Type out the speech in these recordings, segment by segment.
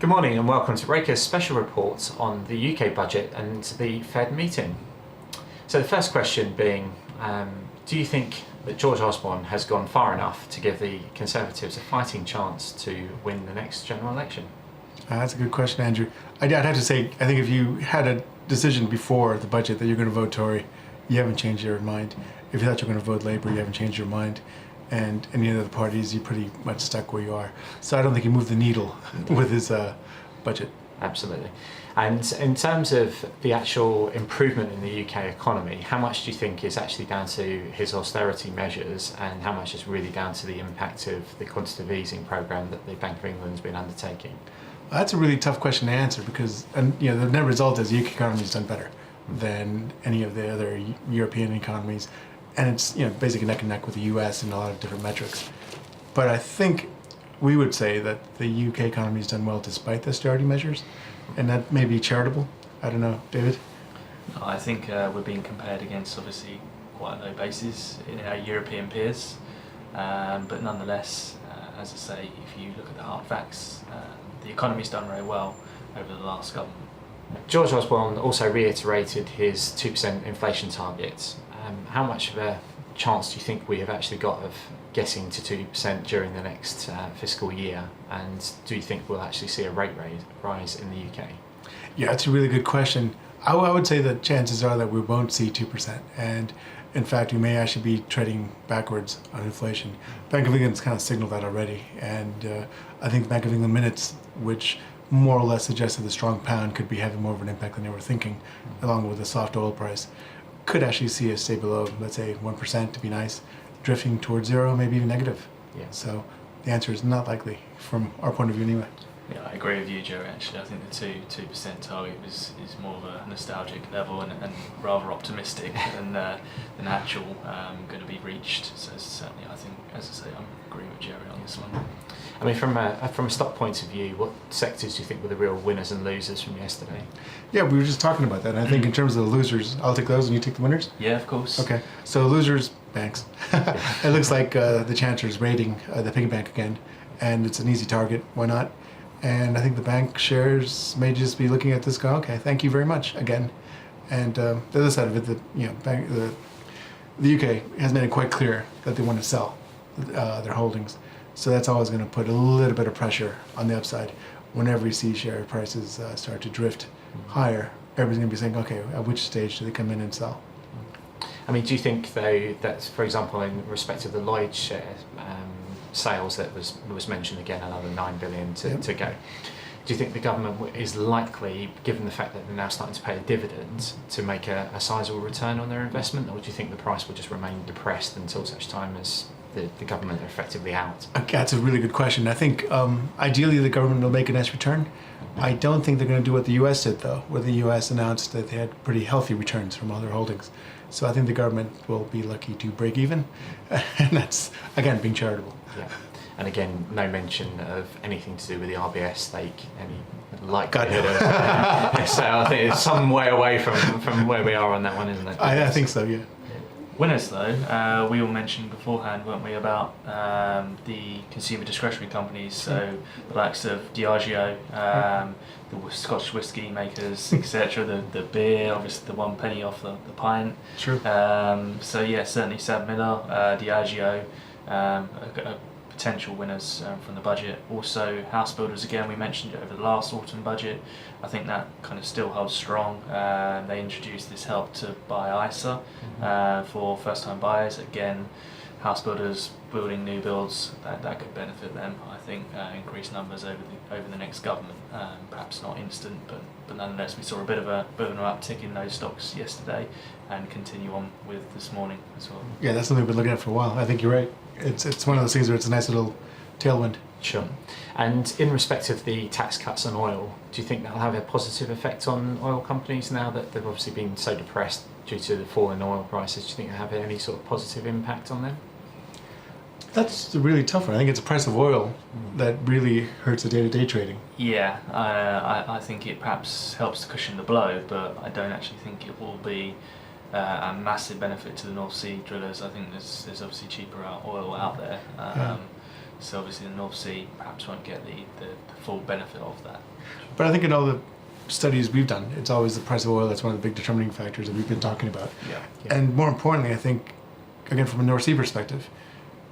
Good morning and welcome to Reyker's special report on the UK budget and the Fed meeting. So the first question being, do you think that George Osborne has gone far enough to give the Conservatives a fighting chance to win the next general election? That's a good question, Andrew. I'd have to say, I think if you had a decision before the budget that you're going to vote Tory, you haven't changed your mind. If you thought you were going to vote Labour, you haven't changed your mind. And any of the parties, you're pretty much stuck where you are. So I don't think he moved the needle with his budget. Absolutely. And in terms of the actual improvement in the UK economy, how much do you think is actually down to his austerity measures and how much is really down to the impact of the quantitative easing programme that the Bank of England's been undertaking? That's a really tough question to answer because, the net result is the UK economy has done better than any of the other European economies. And it's basically neck and neck with the US in a lot of different metrics. But I think we would say that the UK economy has done well despite the austerity measures, and that may be charitable. I don't know, David? I think we're being compared against obviously quite low bases in our European peers, but nonetheless, as I say, if you look at the hard facts, the economy's done very well over the last government. George Osborne also reiterated his 2% inflation target. How much of a chance do you think we have actually got of getting to 2% during the next fiscal year? And do you think we'll actually see a rate rise in the UK? Yeah, that's a really good question. I would say that chances are that we won't see 2%. And in fact, we may actually be treading backwards on inflation. Bank of England's kind of signaled that already. And I think Bank of England minutes, which more or less suggested the strong pound could be having more of an impact than they were thinking, along with the soft oil price, could actually see us stay below, let's say, 1% to be nice, drifting towards zero, maybe even negative. Yeah. So the answer is not likely from our point of view anyway. Yeah, I agree with you, Joe. Actually, I think the 2% target is more of a nostalgic level and rather optimistic than actual going to be reached. So certainly, I think, as I say, I'm agreeing with Jerry on this one. I mean, from a stock point of view, what sectors do you think were the real winners and losers from yesterday? Yeah, we were just talking about that. And I think in terms of the losers, I'll take those and you take the winners? Yeah, of course. Okay, so losers, banks. It looks like the Chancellor's raiding the piggy bank again, and it's an easy target. Why not? And I think the bank shares may just be looking at this go, okay, thank you very much again. And the other side of it, the UK has made it quite clear that they want to sell their holdings. So that's always going to put a little bit of pressure on the upside. Whenever you see share prices start to drift higher, everybody's going to be saying, okay, at which stage do they come in and sell? I mean, do you think, though, that, for example, in respect of the Lloyd's share sales that was mentioned again, another 9 billion to go, do you think the government is likely, given the fact that they're now starting to pay a dividend, to make a sizable return on their investment, or do you think the price will just remain depressed until such time as the government are effectively out? Okay, that's a really good question. I think ideally the government will make a nice return. I don't think they're going to do what the US did, though, where the US announced that they had pretty healthy returns from all their holdings. So I think the government will be lucky to break even. And that's, again, being charitable. Yeah. And again, no mention of anything to do with the RBS stake, any likelihood of so I think it's some way away from where we are on that one, isn't it? I think so, yeah. Winners, though, we all mentioned beforehand, weren't we, about the consumer discretionary companies, so the likes of Diageo, the Scotch whisky makers, etc., the beer, obviously the 1 penny off the pint. True. So yeah, certainly Sam Miller, Diageo, potential winners from the budget. Also, house builders, again, we mentioned it over the last autumn budget. I think that kind of still holds strong. They introduced this help to buy ISA for first-time buyers. Again, house builders building new builds, that could benefit them. I think increased numbers over the next government. Perhaps not instant, but nonetheless, we saw a bit of an uptick in those stocks yesterday, and continue on with this morning as well. Yeah, that's something we've been looking at for a while. I think you're right. It's one of those things where it's a nice little tailwind. Sure. And in respect of the tax cuts on oil, do you think that'll have a positive effect on oil companies now that they've obviously been so depressed due to the fall in oil prices? Do you think it'll have any sort of positive impact on them? That's a really tough one. I think it's the price of oil that really hurts the day-to-day trading. Yeah, I think it perhaps helps to cushion the blow, but I don't actually think it will be a massive benefit to the North Sea drillers. I think there's obviously cheaper oil out there. So obviously the North Sea perhaps won't get the full benefit of that. But I think in all the studies we've done, it's always the price of oil that's one of the big determining factors that we've been talking about. Yeah. And more importantly, I think, again, from a North Sea perspective,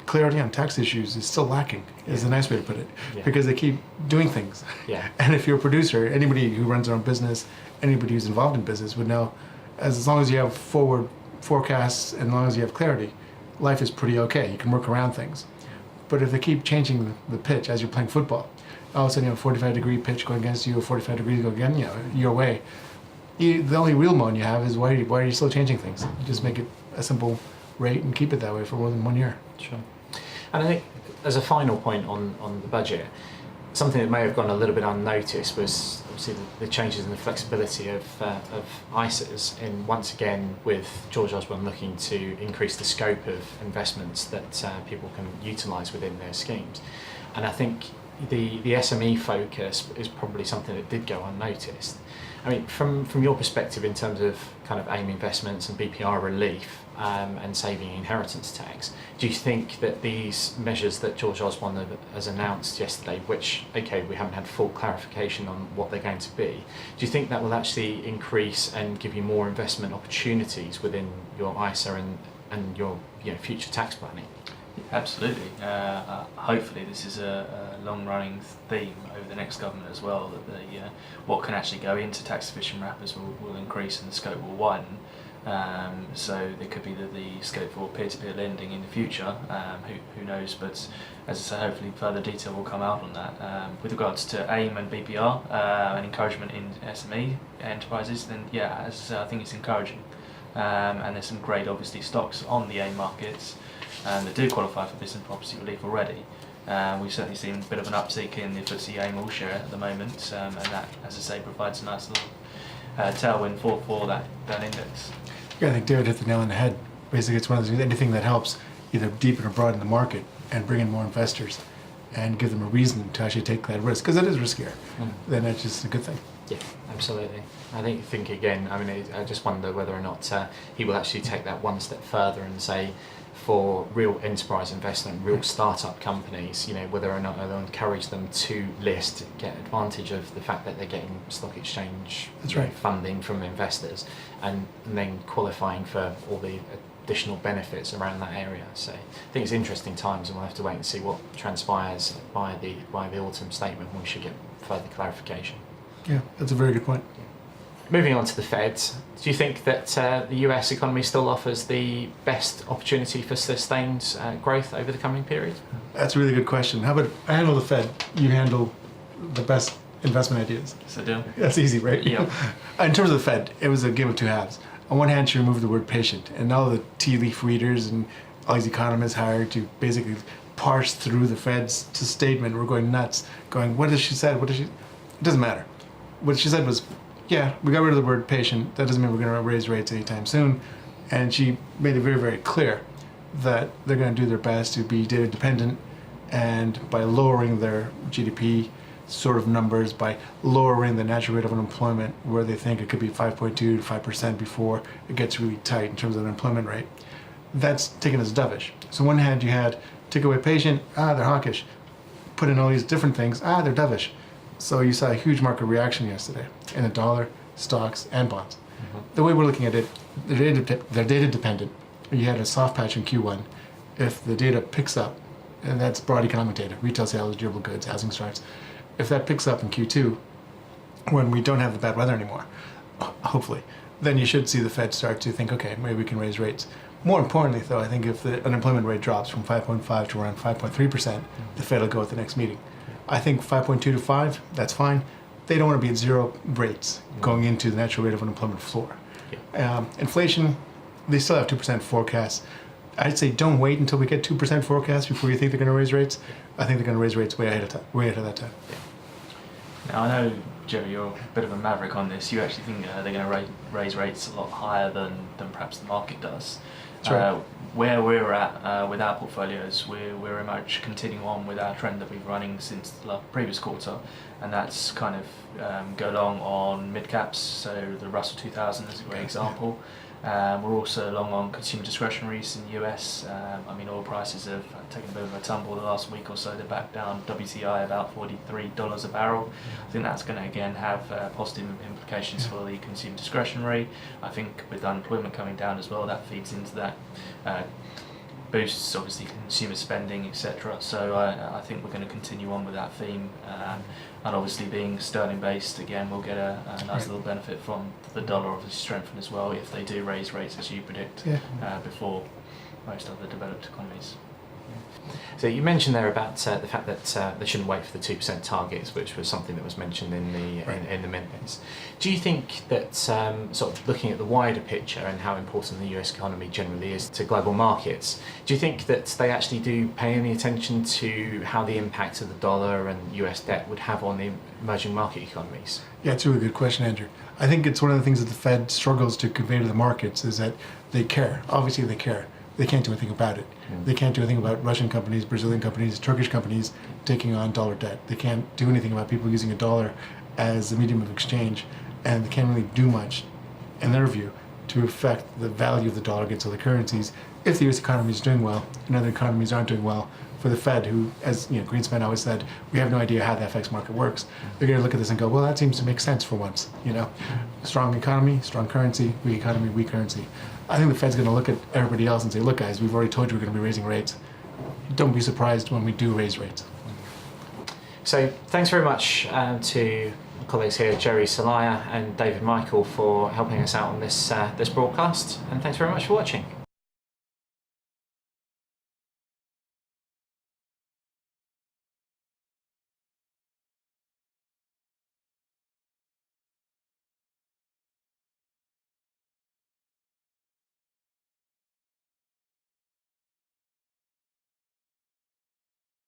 clarity on tax issues is still lacking, is the nice way to put it, because they keep doing things. Yeah. And if you're a producer, anybody who runs their own business, anybody who's involved in business would know, as long as you have forward forecasts and as long as you have clarity, life is pretty okay. You can work around things. But if they keep changing the pitch as you're playing football, all of a sudden you have a 45-degree pitch going against you, or 45 degrees go again, your way. The only real moan you have is why are you still changing things? You just make it a simple rate and keep it that way for more than 1 year. Sure. And I think as a final point on the budget, something that may have gone a little bit unnoticed was obviously the changes in the flexibility of ISAs, in once again with George Osborne looking to increase the scope of investments that people can utilise within their schemes. And I think the SME focus is probably something that did go unnoticed. I mean, from your perspective in terms of kind of AIM investments and BPR relief and saving inheritance tax, do you think that these measures that George Osborne has announced yesterday, which, okay, we haven't had full clarification on what they're going to be, do you think that will actually increase and give you more investment opportunities within your ISA and your future tax planning? Absolutely. Hopefully this is a long-running theme over the next government as well, that what can actually go into tax-efficient wrappers will increase and the scope will widen. So there could be the scope for peer-to-peer lending in the future, who knows, but as I say, hopefully further detail will come out on that. With regards to AIM and BPR and encouragement in SME enterprises, then yeah, as I say, I think it's encouraging. And there's some great, obviously, stocks on the AIM markets that do qualify for business property relief already. We've certainly seen a bit of an uptick in the FTSE AIM all share at the moment, and that, as I say, provides a nice little tailwind for that index. Yeah, I think David hit the nail on the head. Basically, it's one of those things, anything that helps either deepen or broaden the market and bring in more investors and give them a reason to actually take that risk, because it is riskier, then it's just a good thing. Yeah, absolutely. I think again, I mean, I just wonder whether or not he will actually take that one step further and say, for real enterprise investment, real startup companies, whether or not they'll encourage them to list, get advantage of the fact that they're getting stock exchange funding from investors, and then qualifying for all the additional benefits around that area. So I think it's interesting times, and we'll have to wait and see what transpires by the autumn statement. We should get further clarification. Yeah, that's a very good point. Moving on to the Fed, do you think that the US economy still offers the best opportunity for sustained growth over the coming period? That's a really good question. How about I handle the Fed, you handle the best investment ideas? So do. That's easy, right? Yep. In terms of the Fed, it was a game of two halves. On one hand, she removed the word patient, and all the tea leaf readers and all these economists hired to basically parse through the Fed's statement were going nuts, going, what has she said? It doesn't matter. What she said was, yeah, we got rid of the word patient. That doesn't mean we're going to raise rates anytime soon. And she made it very, very clear that they're going to do their best to be data dependent, and by lowering their GDP sort of numbers, by lowering the natural rate of unemployment, where they think it could be 5.2 to 5% before it gets really tight in terms of the unemployment rate. That's taken as dovish. So on one hand, you had take away patient, they're hawkish. Put in all these different things, they're dovish. So you saw a huge market reaction yesterday in the dollar, stocks, and bonds. The way we're looking at it, they're data dependent. You had a soft patch in Q1. If the data picks up, and that's broad economic data, retail sales, durable goods, housing starts, if that picks up in Q2, when we don't have the bad weather anymore, hopefully, then you should see the Fed start to think, okay, maybe we can raise rates. More importantly, though, I think if the unemployment rate drops from 5.5 to around 5.3%, the Fed will go at the next meeting. I think 5.2 to 5, that's fine. They don't want to be at zero rates going into the natural rate of unemployment floor. Inflation, they still have 2% forecasts. I'd say don't wait until we get 2% forecast before you think they're going to raise rates. I think they're going to raise rates way ahead of that time. Now, I know, Gerry, you're a bit of a maverick on this. You actually think they're going to raise rates a lot higher than perhaps the market does. That's right. Where we're at with our portfolios, we're very much continuing on with our trend that we've been running since the previous quarter, and that's kind of go long on mid caps, so the Russell 2000 is a great example. We're also long on consumer discretionaries in the US. I mean, oil prices have taken a bit of a tumble the last week or so. They're back down, WTI about $43 a barrel. I think that's going to again have positive implications for the consumer discretionary. I think with unemployment coming down as well, that feeds into that. Boosts obviously consumer spending, etc. So I think we're going to continue on with that theme, and obviously being sterling based, again we'll get a nice little benefit from the dollar obviously strengthen as well if they do raise rates as you predict before most other developed economies. So you mentioned there about the fact that they shouldn't wait for the 2% targets, which was something that was mentioned in the minutes. Do you think that sort of looking at the wider picture and how important the US economy generally is to global markets, do you think that they actually do pay any attention to how the impact of the dollar and US debt would have on the emerging market economies? Yeah, it's a really good question, Andrew. I think it's one of the things that the Fed struggles to convey to the markets is that they care. Obviously they care. They can't do anything about it. They can't do anything about Russian companies, Brazilian companies, Turkish companies taking on dollar debt. They can't do anything about people using a dollar as a medium of exchange, and they can't really do much, in their view, to affect the value of the dollar against other currencies if the US economy is doing well and other economies aren't doing well. For the Fed, who, as Greenspan always said, we have no idea how the FX market works. They're going to look at this and go, well, that seems to make sense for once. Strong economy, strong currency, weak economy, weak currency. I think the Fed's going to look at everybody else and say, look, guys, we've already told you we're going to be raising rates. Don't be surprised when we do raise rates. So thanks very much to my colleagues here, Gerry Celaya and David Michael, for helping us out on this broadcast, and thanks very much for watching.